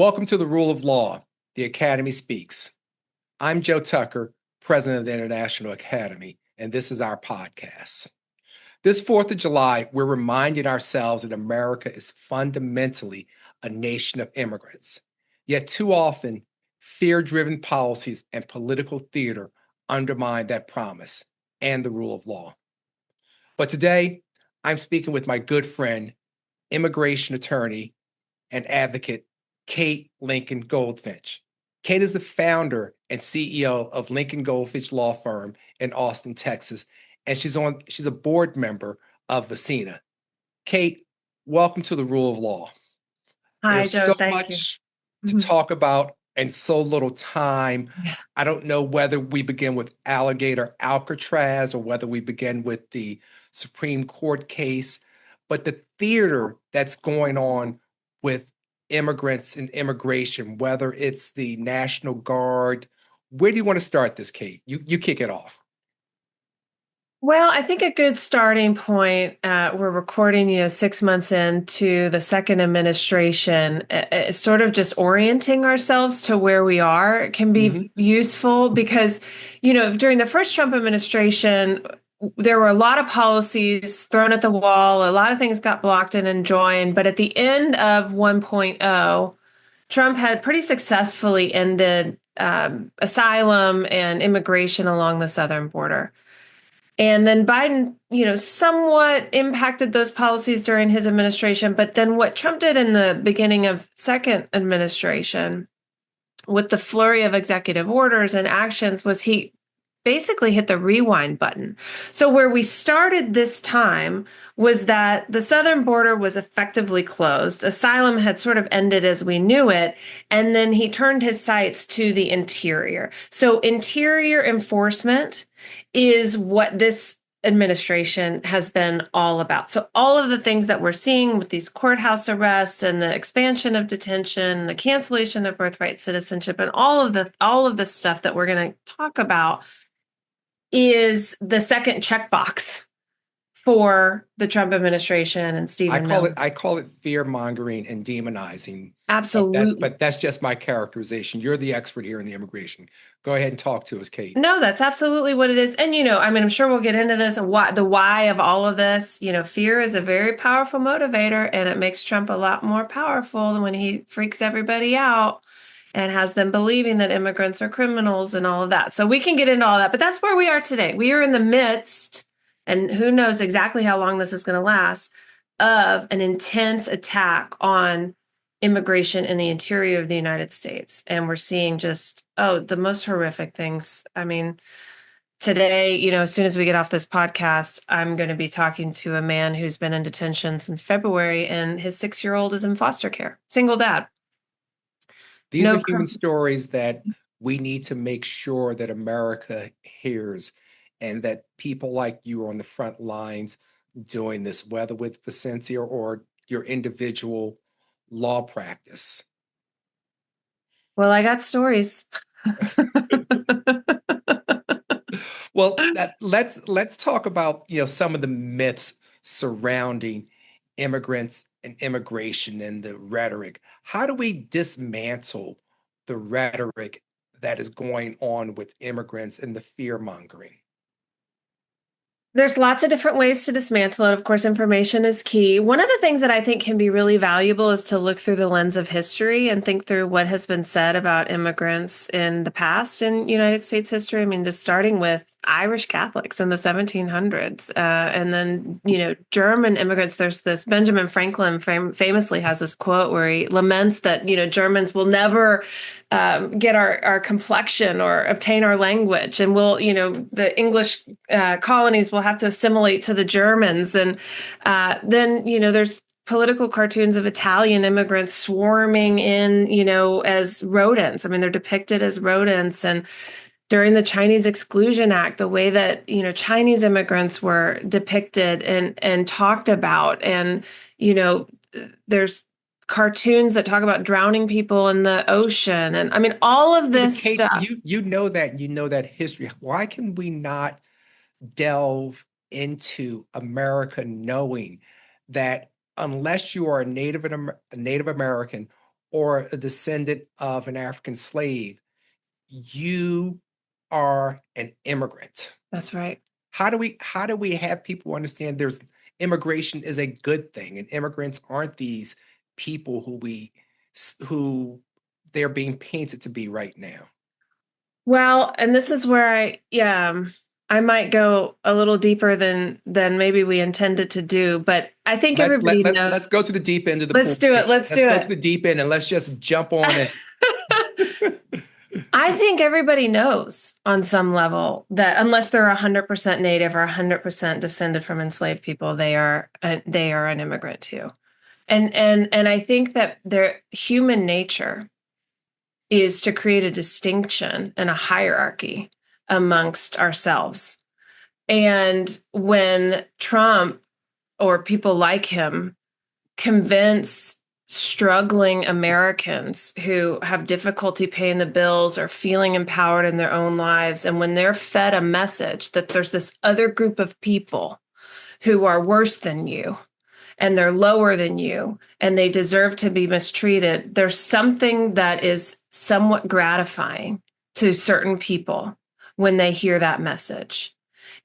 Welcome to the Rule of Law, the Academy Speaks. I'm Joe Tucker, president of the International Academy, and this is our podcast. This 4th of July, we're reminding ourselves that America is fundamentally a nation of immigrants. Yet too often, fear-driven policies and political theater undermine that promise and the rule of law. But today, I'm speaking with my good friend, immigration attorney and advocate, Kate Lincoln-Goldfinch. Kate is the founder and CEO of Lincoln-Goldfinch Law Firm in Austin, Texas, and she's a board member of VECINA. Kate, welcome to the Rule of Law. Hi, There's Joe. so Thank you. much to talk about and so little time. Yeah. I don't know whether we begin with Alligator Alcatraz or whether we begin with the Supreme Court case, but the theater that's going on with immigrants and immigration, whether it's the National Guard. Where do you want to start this, Kate? You kick it off. Well, I think a good starting point, we're recording, 6 months into the second administration, sort of just orienting ourselves to where we are can be useful because, during the first Trump administration, there were a lot of policies thrown at the wall. A lot of things got blocked and enjoined. But at the end of 1.0, Trump had pretty successfully ended asylum and immigration along the southern border. And then Biden, somewhat impacted those policies during his administration. But then what Trump did in the beginning of second administration with the flurry of executive orders and actions was he basically hit the rewind button. So where we started this time was that the southern border was effectively closed. Asylum had sort of ended as we knew it. And then he turned his sights to the interior. So interior enforcement is what this administration has been all about. So all of the things that we're seeing with these courthouse arrests and the expansion of detention, the cancellation of birthright citizenship, and all of the stuff that we're going to talk about is the second checkbox for the Trump administration and Stephen Miller. I call it fear mongering and demonizing. Absolutely. But that's just my characterization. You're the expert here in the immigration. Go ahead and talk to us, Kate. No, that's absolutely what it is. And, I'm sure we'll get into this and the why of all of this. Fear is a very powerful motivator, and it makes Trump a lot more powerful when he freaks everybody out and has them believing that immigrants are criminals and all of that. So we can get into all that, but that's where we are today. We are in the midst, and who knows exactly how long this is going to last, of an intense attack on immigration in the interior of the United States. And we're seeing just, the most horrific things. Today, as soon as we get off this podcast, I'm going to be talking to a man who's been in detention since February, and his 6-year-old is in foster care, single dad. These are human stories that we need to make sure that America hears, and that people like you are on the front lines doing this, whether with VECINA or your individual law practice. Well, I got stories. Well, let's talk about some of the myths surrounding immigrants and immigration and the rhetoric. How do we dismantle the rhetoric that is going on with immigrants and the fear mongering? There's lots of different ways to dismantle it. Of course, information is key. One of the things that I think can be really valuable is to look through the lens of history and think through what has been said about immigrants in the past in United States history. Just starting with Irish Catholics in the 1700s, and then, German immigrants. There's this Benjamin Franklin famously has this quote where he laments that, Germans will never get our complexion or obtain our language. And the English colonies will have to assimilate to the Germans. And then, there's political cartoons of Italian immigrants swarming in, as rodents. They're depicted as rodents. And during the Chinese Exclusion Act, the way that, Chinese immigrants were depicted and talked about. And, there's cartoons that talk about drowning people in the ocean. And all of this Kate, stuff. You know that history. Why can we not delve into America knowing that unless you are a Native American or a descendant of an African slave, you are an immigrant. That's right. How do we have people understand there's immigration is a good thing, and immigrants aren't these people who they're being painted to be right now? Well, and this is where I might go a little deeper than maybe we intended to do, but I think everybody knows. Let's go to the deep end of the Let's pool. do it. Let's do go it. to the deep end and let's just jump on it. I think everybody knows on some level that unless they're 100% native or 100% descended from enslaved people, they are an immigrant too. And I think that their human nature is to create a distinction and a hierarchy amongst ourselves. And when Trump or people like him convince struggling Americans who have difficulty paying the bills or feeling empowered in their own lives, and when they're fed a message that there's this other group of people who are worse than you and they're lower than you and they deserve to be mistreated, there's something that is somewhat gratifying to certain people when they hear that message.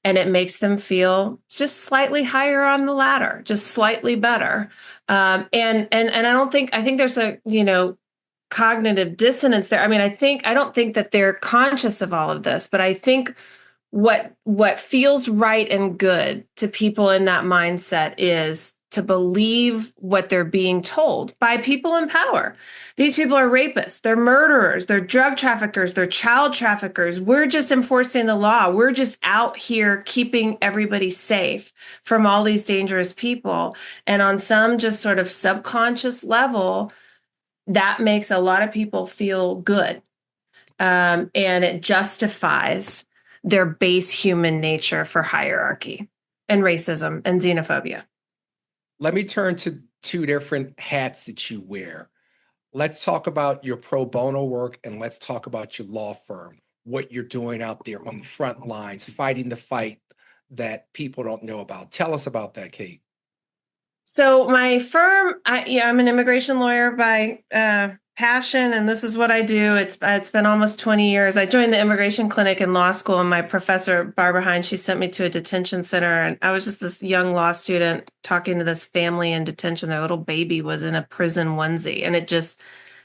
And it makes them feel just slightly higher on the ladder, just slightly better. And I think there's a, cognitive dissonance there. I mean, I don't think that they're conscious of all of this, but I think what feels right and good to people in that mindset is to believe what they're being told by people in power. These people are rapists, they're murderers, they're drug traffickers, they're child traffickers. We're just enforcing the law. We're just out here keeping everybody safe from all these dangerous people. And on some just sort of subconscious level, that makes a lot of people feel good. And it justifies their base human nature for hierarchy and racism and xenophobia. Let me turn to two different hats that you wear. Let's talk about your pro bono work and let's talk about your law firm, what you're doing out there on the front lines, fighting the fight that people don't know about. Tell us about that, Kate. So my firm, I'm an immigration lawyer by passion, and this is what I do. It's been almost 20 years. I joined the immigration clinic in law school, and my professor, Barbara Hines, she sent me to a detention center, and I was just this young law student talking to this family in detention. Their little baby was in a prison onesie, and it just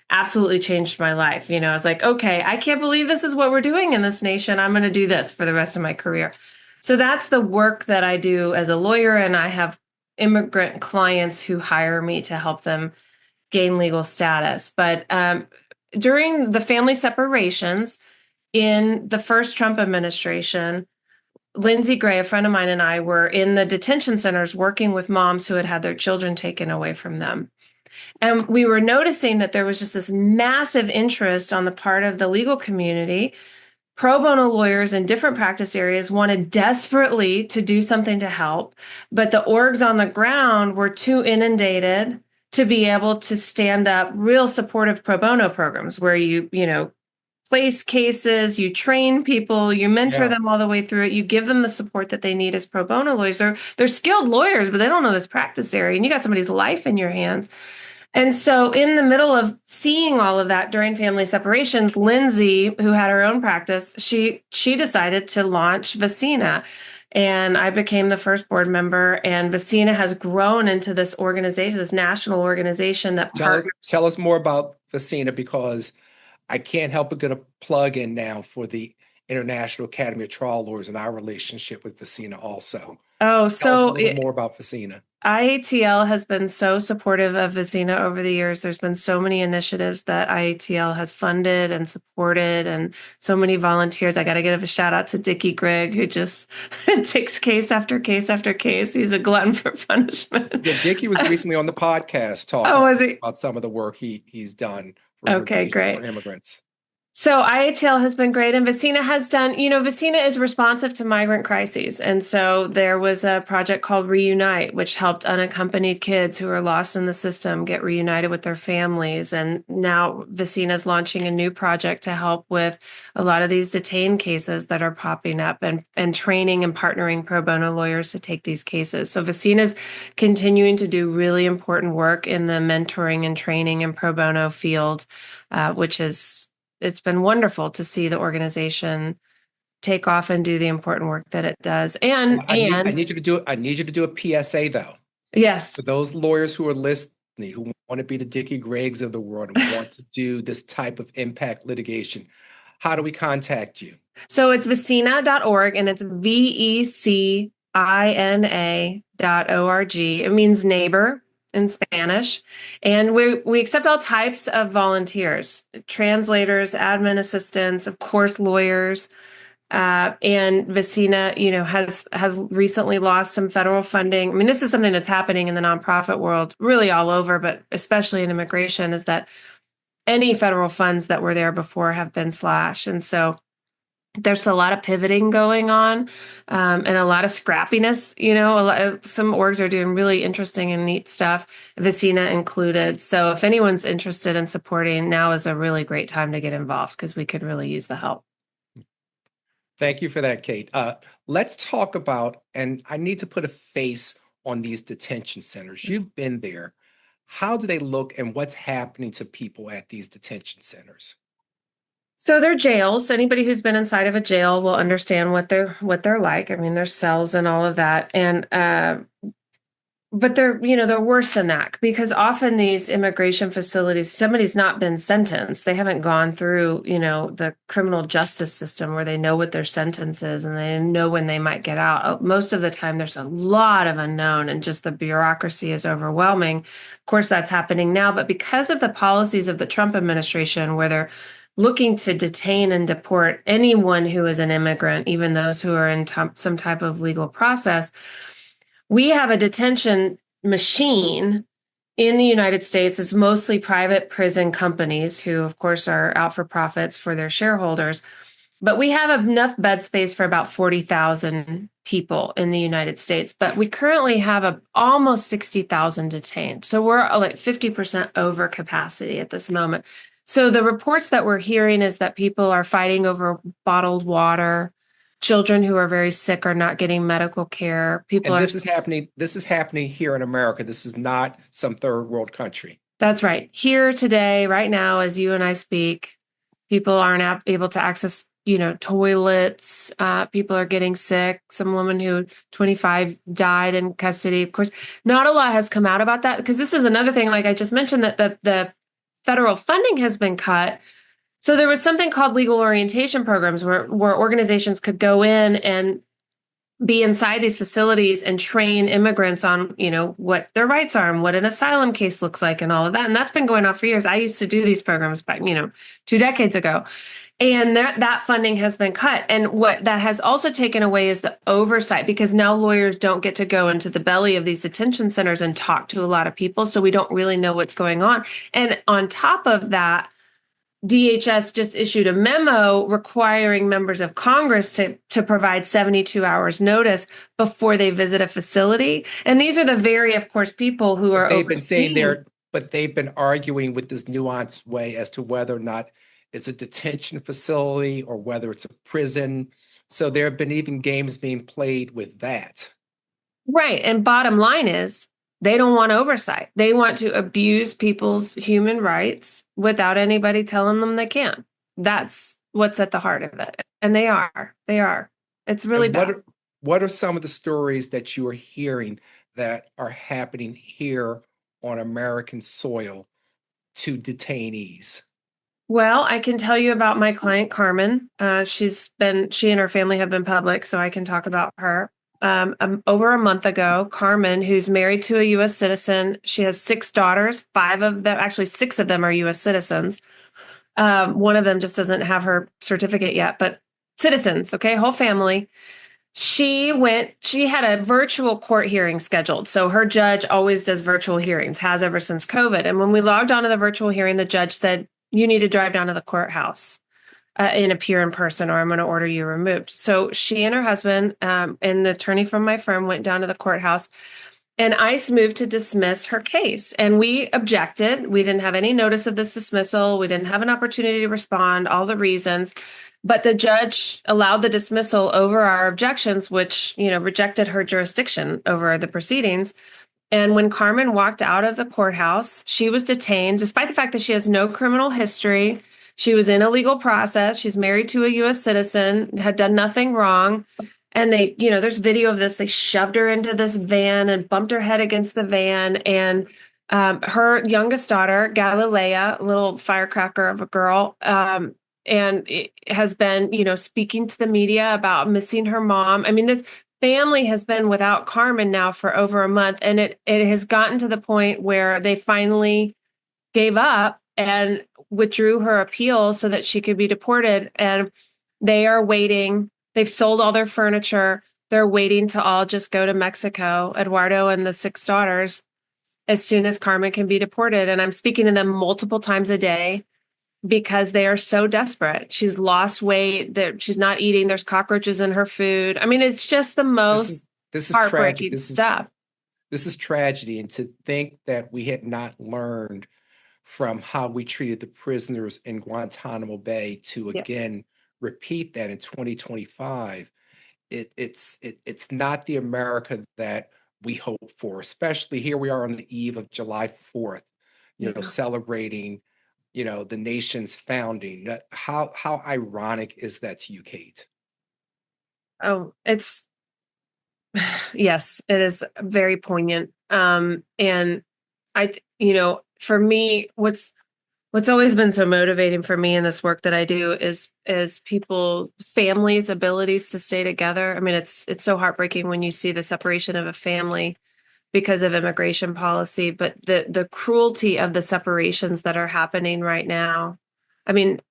absolutely changed my life. I was like, okay, I can't believe this is what we're doing in this nation. I'm going to do this for the rest of my career. So that's the work that I do as a lawyer, and I have immigrant clients who hire me to help them gain legal status. But during the family separations in the first Trump administration, Lindsay Gray, a friend of mine, and I were in the detention centers working with moms who had had their children taken away from them. And we were noticing that there was just this massive interest on the part of the legal community. Pro bono lawyers in different practice areas wanted desperately to do something to help, but the orgs on the ground were too inundated to be able to stand up real supportive pro bono programs where you place cases, you train people, you mentor them all the way through it, you give them the support that they need as pro bono lawyers. They're skilled lawyers, but they don't know this practice area, and you got somebody's life in your hands. And so in the middle of seeing all of that during family separations, Lindsay, who had her own practice, she decided to launch VECINA. And I became the first board member, and VECINA has grown into this organization, this national organization that partners. Tell us more about VECINA, because I can't help but get a plug in now for the International Academy of Trial Lawyers and our relationship with VECINA also. Oh, Tell us a little more about VECINA. IATL has been so supportive of VECINA over the years. There's been so many initiatives that IATL has funded and supported, and so many volunteers. I got to give a shout out to Dickie Grigg, who just takes case after case after case. He's a glutton for punishment. Yeah, Dickie was recently on the podcast talking was he? about some of the work he's done for great. for immigrants. So IATL has been great, and VECINA has done, VECINA is responsive to migrant crises. And so there was a project called Reunite, which helped unaccompanied kids who are lost in the system get reunited with their families. And now VECINA is launching a new project to help with a lot of these detained cases that are popping up, and training and partnering pro bono lawyers to take these cases. So VECINA is continuing to do really important work in the mentoring and training and pro bono field, which is it's been wonderful to see the organization take off and do the important work that it does. And I need you to do I need you to do a PSA though. yes. For those lawyers who are listening, who want to be the Dickie Greggs of the world and want to do this type of impact litigation, how do we contact you? So it's VECINA.org, and it's VECINA.org. It means neighbor in Spanish. And we accept all types of volunteers, translators, admin assistants, of course, lawyers. And VECINA, has recently lost some federal funding. I mean, this is something that's happening in the nonprofit world, really all over, but especially in immigration, is that any federal funds that were there before have been slashed. And so there's a lot of pivoting going on, and a lot of scrappiness. Some orgs are doing really interesting and neat stuff, VECINA included. So if anyone's interested in supporting, now is a really great time to get involved because we could really use the help. Thank you for that, Kate. Let's talk about, and I need to put a face on these detention centers. You've been there. How do they look, and what's happening to people at these detention centers? So they're jails. Anybody who's been inside of a jail will understand what they're like. I mean, there's cells and all of that. And but they're worse than that, because often these immigration facilities, somebody's not been sentenced. They haven't gone through, the criminal justice system where they know what their sentence is and they know when they might get out. Most of the time, there's a lot of unknown, and just the bureaucracy is overwhelming. Of course, that's happening now, but because of the policies of the Trump administration, where they're looking to detain and deport anyone who is an immigrant, even those who are in some type of legal process, we have a detention machine in the United States. It's mostly private prison companies who, of course, are out for profits for their shareholders. But we have enough bed space for about 40,000 people in the United States. But we currently have almost 60,000 detained. So we're like 50% over capacity at this moment. So the reports that we're hearing is that people are fighting over bottled water. Children who are very sick are not getting medical care. This is happening. This is happening here in America. This is not some third world country. That's right. Here today, right now, as you and I speak, people aren't able to access, toilets. People are getting sick. Some woman who 25 died in custody. Of course, not a lot has come out about that, because this is another thing. Like I just mentioned, that the federal funding has been cut. So there was something called legal orientation programs where organizations could go in and be inside these facilities and train immigrants on, what their rights are and what an asylum case looks like and all of that. And that's been going on for years. I used to do these programs back, 2 decades ago. And that funding has been cut. And what that has also taken away is the oversight, because now lawyers don't get to go into the belly of these detention centers and talk to a lot of people. So we don't really know what's going on. And on top of that, DHS just issued a memo requiring members of Congress to provide 72 hours notice before they visit a facility. And these are the very, of course, people who are they've been saying but they've been arguing with this nuanced way as to whether or not it's a detention facility or whether it's a prison. So there have been even games being played with that. Right. And bottom line is, they don't want oversight. They want to abuse people's human rights without anybody telling them they can. That's what's at the heart of it. And they are. It's really bad. What are some of the stories that you are hearing that are happening here on American soil to detainees? Well, I can tell you about my client, Carmen. She and her family have been public, so I can talk about her. Over a month ago, Carmen, who's married to a U.S. citizen, she has 6 daughters. 6 of them are U.S. citizens. One of them just doesn't have her certificate yet, but citizens, okay, whole family. She had a virtual court hearing scheduled. So her judge always does virtual hearings, has ever since COVID. And when we logged onto the virtual hearing, the judge said, you need to drive down to the courthouse. and appear in person, or I'm going to order you removed. So she and her husband, and the attorney from my firm, went down to the courthouse, and ICE moved to dismiss her case. And we objected. We didn't have any notice of this dismissal. We didn't have an opportunity to respond, all the reasons. But the judge allowed the dismissal over our objections, which, rejected her jurisdiction over the proceedings. And when Carmen walked out of the courthouse, she was detained, despite the fact that she has no criminal history. She was in a legal process. She's married to a U.S. citizen, had done nothing wrong. And there's video of this. They shoved her into this van and bumped her head against the van. And her youngest daughter, Galilea, a little firecracker of a girl, and has been, speaking to the media about missing her mom. I mean, this family has been without Carmen now for over a month, and it has gotten to the point where they finally gave up and withdrew her appeal so that she could be deported. And they are waiting. They've sold all their furniture. They're waiting to all just go to Mexico, Eduardo and the 6 daughters, as soon as Carmen can be deported. And I'm speaking to them multiple times a day because they are so desperate. She's lost weight, that she's not eating. There's cockroaches in her food. I mean, it's just the most this is heartbreaking tragic. stuff. This is tragedy. And to think that we had not learned from how we treated the prisoners in Guantanamo Bay to again repeat that in 2025, it's not the America that we hope for, especially here we are on the eve of July 4th, celebrating, the nation's founding. How ironic is that to you, Kate? Oh, yes, it is very poignant. And for me, what's always been so motivating for me in this work that I do is people, families' abilities to stay together. I mean, it's so heartbreaking when you see the separation of a family because of immigration policy, but the cruelty of the separations that are happening right now. I mean,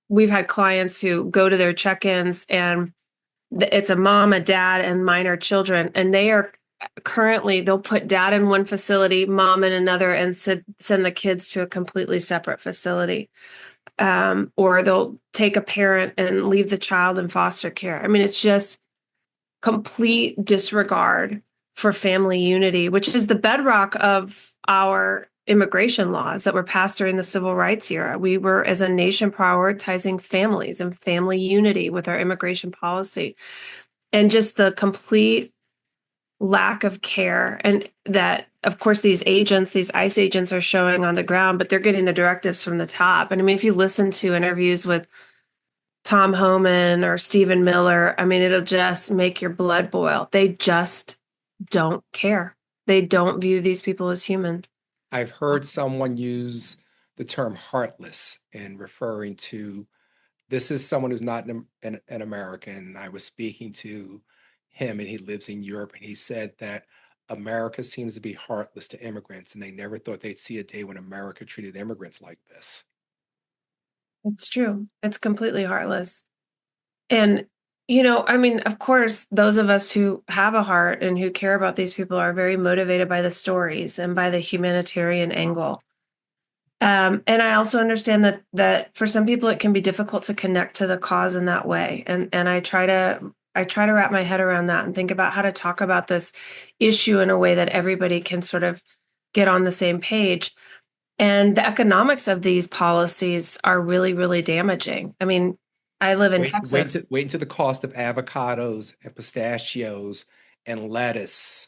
we've had clients who go to their check-ins and it's a mom, a dad, and minor children, and they are currently, they'll put dad in one facility, mom in another, and send the kids to a completely separate facility. Or they'll take a parent and leave the child in foster care. I mean, it's just complete disregard for family unity, which is the bedrock of our immigration laws that were passed during the civil rights era. We were, as a nation, prioritizing families and family unity with our immigration policy. And just the complete lack of care, and that, of course, these ICE agents are showing on the ground, but they're getting the directives from the top. And I mean, if you listen to interviews with Tom Homan or Stephen Miller, I mean, it'll just make your blood boil. They just don't care. They don't view these people as human. I've heard someone use the term heartless in referring to, this is someone who's not an American. I was speaking to him and he lives in Europe, and he said that America seems to be heartless to immigrants, and they never thought they'd see a day when America treated immigrants like this. It's true. It's completely heartless. And, I mean, of course, those of us who have a heart and who care about these people are very motivated by the stories and by the humanitarian angle. And I also understand that for some people it can be difficult to connect to the cause in that way. And I try to wrap my head around that and think about how to talk about this issue in a way that everybody can sort of get on the same page. And the economics of these policies are really, really damaging. I mean, I live in Texas. Wait until the cost of avocados and pistachios and lettuce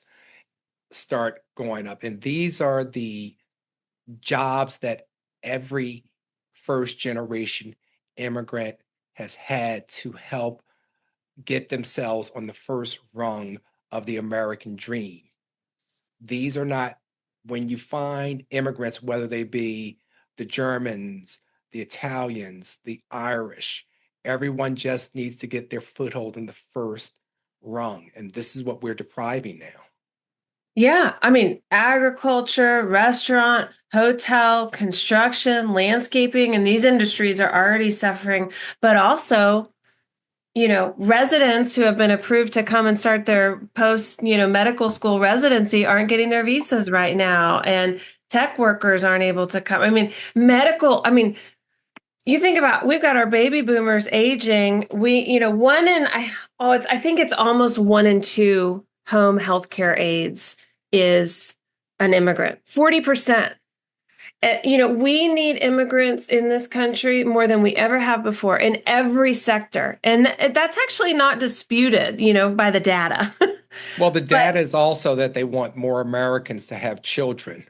start going up. And these are the jobs that every first generation immigrant has had to help get themselves on the first rung of the American dream. These are not, when you find immigrants, whether they be the Germans, the Italians, the Irish, everyone just needs to get their foothold in the first rung. And this is what we're depriving now. Yeah. I mean, agriculture, restaurant, hotel, construction, landscaping, and these industries are already suffering, but also, residents who have been approved to come and start their post, medical school residency aren't getting their visas right now. And tech workers aren't able to come. I mean, You think about, we've got our baby boomers aging. One in, I think it's almost 1 in 2 home healthcare aides is an immigrant. 40%. We need immigrants in this country more than we ever have before in every sector. And that's actually not disputed, by the data. Well, the But data is also that they want more Americans to have children,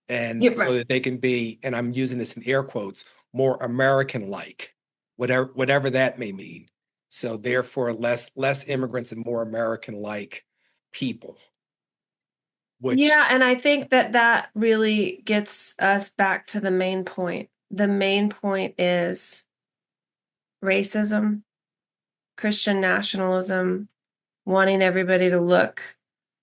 and you're so right. that they can be, and I'm using this in air quotes, more American-like, whatever that may mean. So therefore, less immigrants and more American-like people, which Yeah, and I think that really gets us back to the main point. The main point is racism, Christian nationalism, wanting everybody to look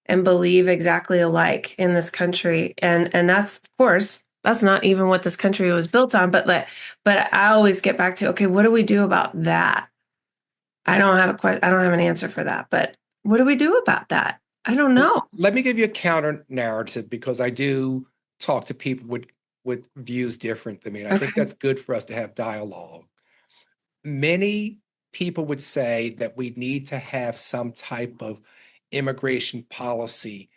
and believe exactly alike in this country. And that's, of course, that's not even what this country was built on. But I always get back to, okay, what do we do about that? I don't have a question. I don't have an answer for that. But what do we do about that? I don't know. let me give you a counter narrative, because I do talk to people with views different than me, and I think Okay. that's good for us to have dialogue. Many people would say that we need to have some type of immigration policy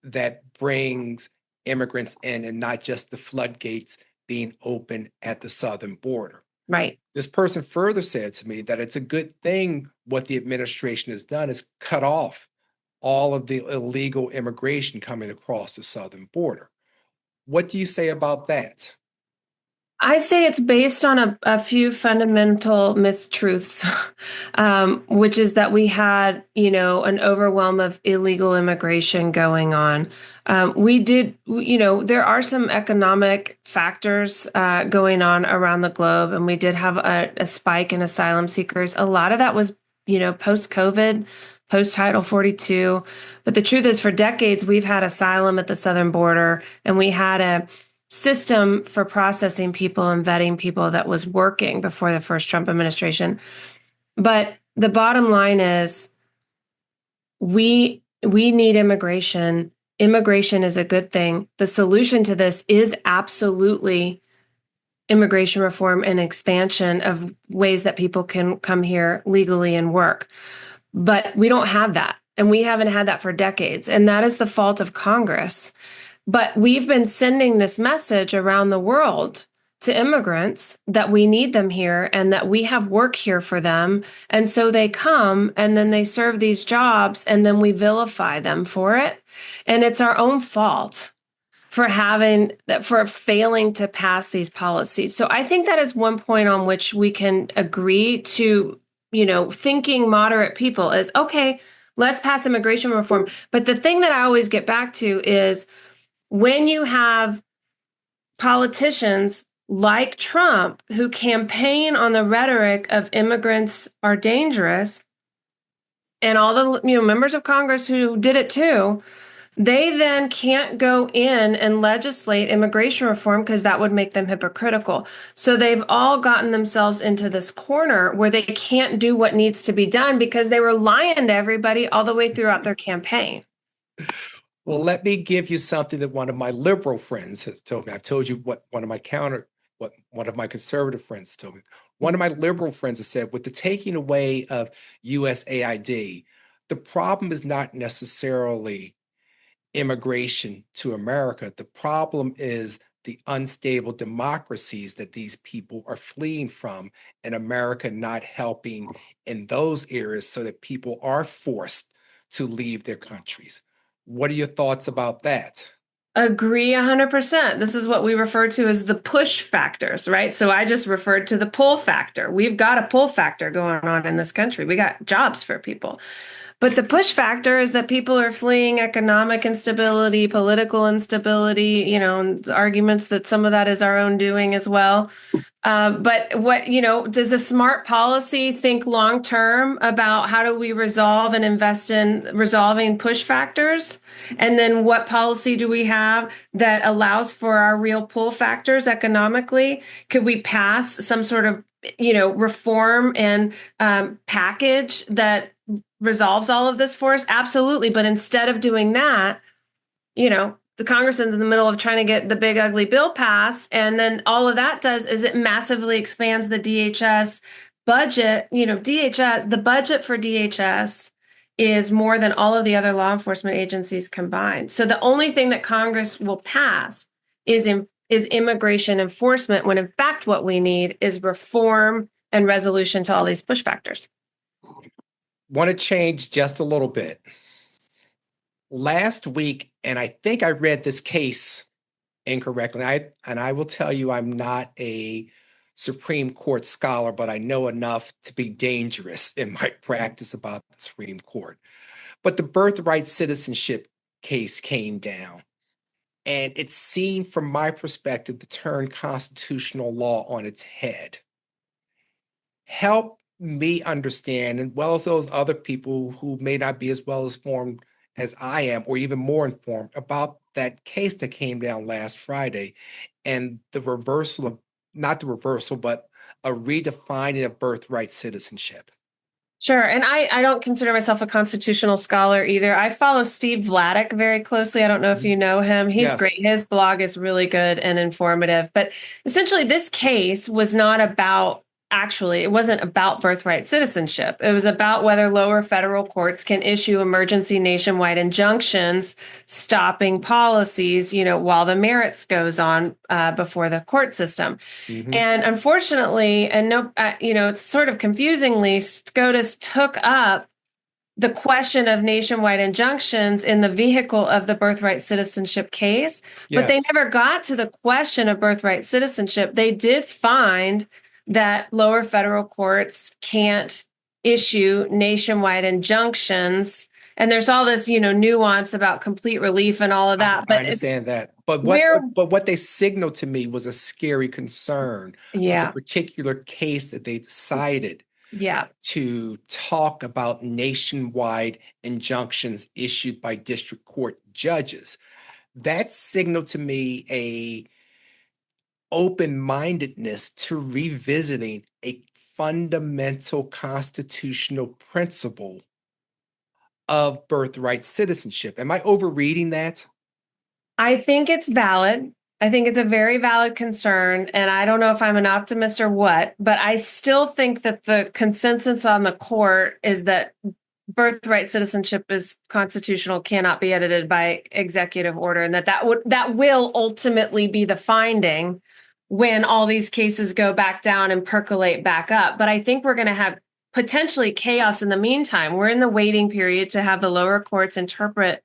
that brings immigrants in, and not just the floodgates being open at the southern border. Right. This person further said to me that it's a good thing what the administration has done is cut off all of the illegal immigration coming across the southern border. What do you say about that? I say it's based on a few fundamental mistruths, which is that we had, an overwhelm of illegal immigration going on. We did, there are some economic factors going on around the globe, and we did have a spike in asylum seekers. A lot of that was, post-COVID, post-Title 42. But the truth is, for decades, we've had asylum at the southern border, and we had a system for processing people and vetting people that was working before the first Trump administration. But the bottom line is we need immigration. Immigration is a good thing. The solution to this is absolutely immigration reform and expansion of ways that people can come here legally and work. But we don't have that. And we haven't had that for decades. And that is the fault of Congress. But we've been sending this message around the world to immigrants that we need them here and that we have work here for them. And so they come and then they serve these jobs and then we vilify them for it. And it's our own fault for failing to pass these policies. So I think that is one point on which we can agree to, thinking moderate people is okay, let's pass immigration reform. But the thing that I always get back to is when you have politicians like Trump who campaign on the rhetoric of immigrants are dangerous, and all the members of Congress who did it too, they then can't go in and legislate immigration reform because that would make them hypocritical. So they've all gotten themselves into this corner where they can't do what needs to be done because they were lying to everybody all the way throughout their campaign. Well, let me give you something that one of my liberal friends has told me. I've told you what one of my conservative friends told me. One of my liberal friends has said, with the taking away of USAID, the problem is not necessarily immigration to America. The problem is the unstable democracies that these people are fleeing from, and America not helping in those areas so that people are forced to leave their countries. What are your thoughts about that? Agree 100%. This is what we refer to as the push factors, right? So I just referred to the pull factor. We've got a pull factor going on in this country. We got jobs for people. But the push factor is that people are fleeing economic instability, political instability, and arguments that some of that is our own doing as well. But does a smart policy think long term about how do we resolve and invest in resolving push factors? And then what policy do we have that allows for our real pull factors economically? Could we pass some sort of, reform and package that resolves all of this for us? Absolutely. But instead of doing that, the Congress is in the middle of trying to get the big ugly bill passed. And then all of that does is it massively expands the DHS budget. The budget for DHS is more than all of the other law enforcement agencies combined. So the only thing that Congress will pass is immigration enforcement, when in fact what we need is reform and resolution to all these push factors. Want to change just a little bit. Last week, and I think I read this case incorrectly, I will tell you I'm not a Supreme Court scholar, but I know enough to be dangerous in my practice about the Supreme Court. But the birthright citizenship case came down, and it seemed from my perspective to turn constitutional law on its head. Help me understand, as well as those other people who may not be as well informed as I am, or even more informed about that case that came down last Friday and the reversal of, not the reversal, but a redefining of birthright citizenship. Sure. And I don't consider myself a constitutional scholar either. I follow Steve Vladeck very closely. I don't know if you know him. He's Yes. great. His blog is really good and informative. But essentially, this case was not about, it wasn't about birthright citizenship. It was about whether lower federal courts can issue emergency nationwide injunctions stopping policies, while the merits goes on before the court system. Mhm. And unfortunately, it's sort of confusingly, SCOTUS took up the question of nationwide injunctions in the vehicle of the birthright citizenship case, but they Yes. never got to the question of birthright citizenship. They did find that lower federal courts can't issue nationwide injunctions. And there's all this, nuance about complete relief and all of that. I understand that. But what they signaled to me was a scary concern of the particular case that they decided to talk about nationwide injunctions issued by district court judges. That signaled to me a open-mindedness to revisiting a fundamental constitutional principle of birthright citizenship. Am I overreading that? I think it's valid. I think it's a very valid concern. And I don't know if I'm an optimist or what, but I still think that the consensus on the court is that birthright citizenship is constitutional, cannot be edited by executive order, and that will ultimately be the finding when all these cases go back down and percolate back up. But I think we're going to have potentially chaos in the meantime. We're in the waiting period to have the lower courts interpret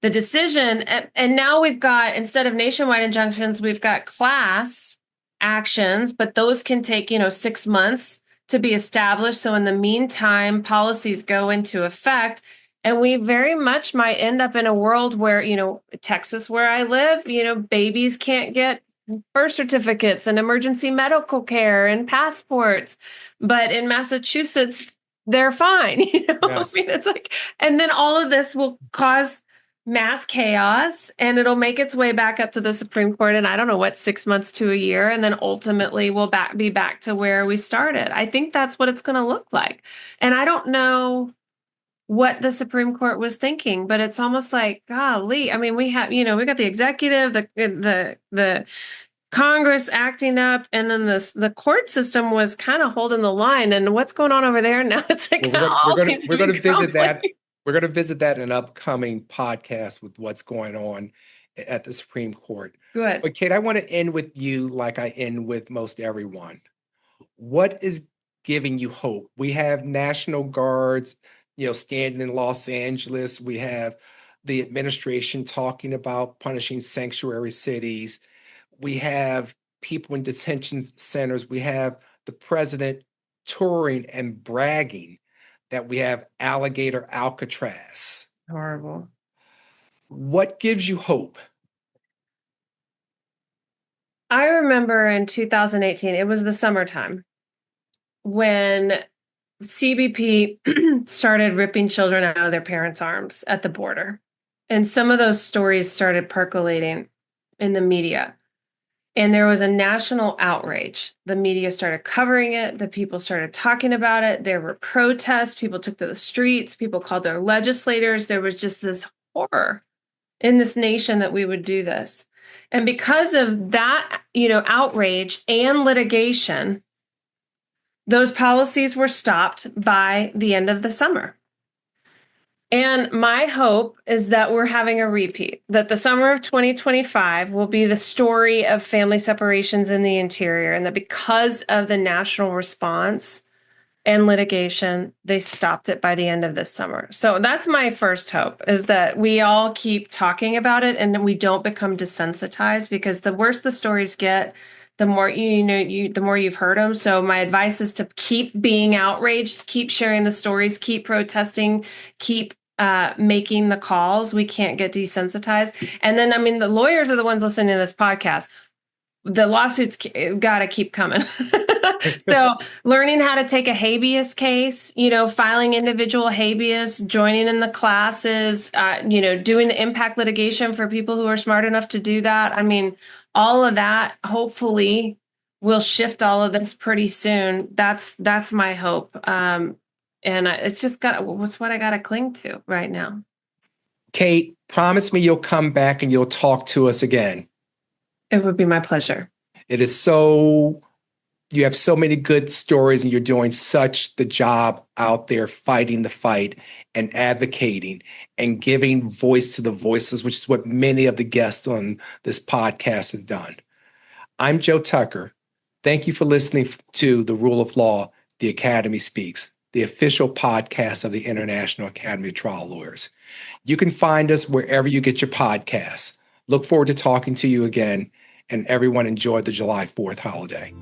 the decision. And now we've got, instead of nationwide injunctions, we've got class actions, but those can take, 6 months to be established. So in the meantime, policies go into effect. And we very much might end up in a world where, Texas, where I live, babies can't get birth certificates and emergency medical care and passports. But in Massachusetts, they're fine. Yes. It's like, and then all of this will cause mass chaos, and it'll make its way back up to the Supreme Court. And I don't know what, 6 months to a year. And then ultimately we'll be back to where we started. I think that's what it's going to look like. And I don't know what the Supreme Court was thinking, but it's almost like, golly, I mean, we have, we got the executive, the Congress acting up, and then the court system was kind of holding the line. And what's going on over there now? It's like, we're going to visit that. We're going to visit that in an upcoming podcast with what's going on at the Supreme Court. Good. But Kate, I want to end with you like I end with most everyone. What is giving you hope? We have National Guards, standing in Los Angeles. We have the administration talking about punishing sanctuary cities. We have people in detention centers. We have the president touring and bragging that we have alligator Alcatraz. Horrible. What gives you hope? I remember in 2018, it was the summertime, when CBP started ripping children out of their parents' arms at the border. And some of those stories started percolating in the media. And there was a national outrage. The media started covering it. The people started talking about it. There were protests. People took to the streets. People called their legislators. There was just this horror in this nation that we would do this. And because of that, outrage and litigation, those policies were stopped by the end of the summer. And my hope is that we're having a repeat, that the summer of 2025 will be the story of family separations in the interior, and that because of the national response and litigation, they stopped it by the end of this summer. So that's my first hope, is that we all keep talking about it and we don't become desensitized, because the worse the stories get, the more the more you've heard them. So my advice is to keep being outraged, keep sharing the stories, keep protesting, keep making the calls. We can't get desensitized. And then, the lawyers are the ones listening to this podcast. The lawsuits got to keep coming. So learning how to take a habeas case, filing individual habeas, joining in the classes, doing the impact litigation for people who are smart enough to do that. All of that hopefully will shift all of this pretty soon. That's my hope. And it's just what's what I got to cling to right now. Kate, promise me you'll come back and you'll talk to us again. It would be my pleasure. You have so many good stories, and you're doing such the job out there fighting the fight and advocating and giving voice to the voiceless, which is what many of the guests on this podcast have done. I'm Joe Tucker. Thank you for listening to The Rule of Law, The Academy Speaks, the official podcast of the International Academy of Trial Lawyers. You can find us wherever you get your podcasts. Look forward to talking to you again, and everyone enjoy the July 4th holiday.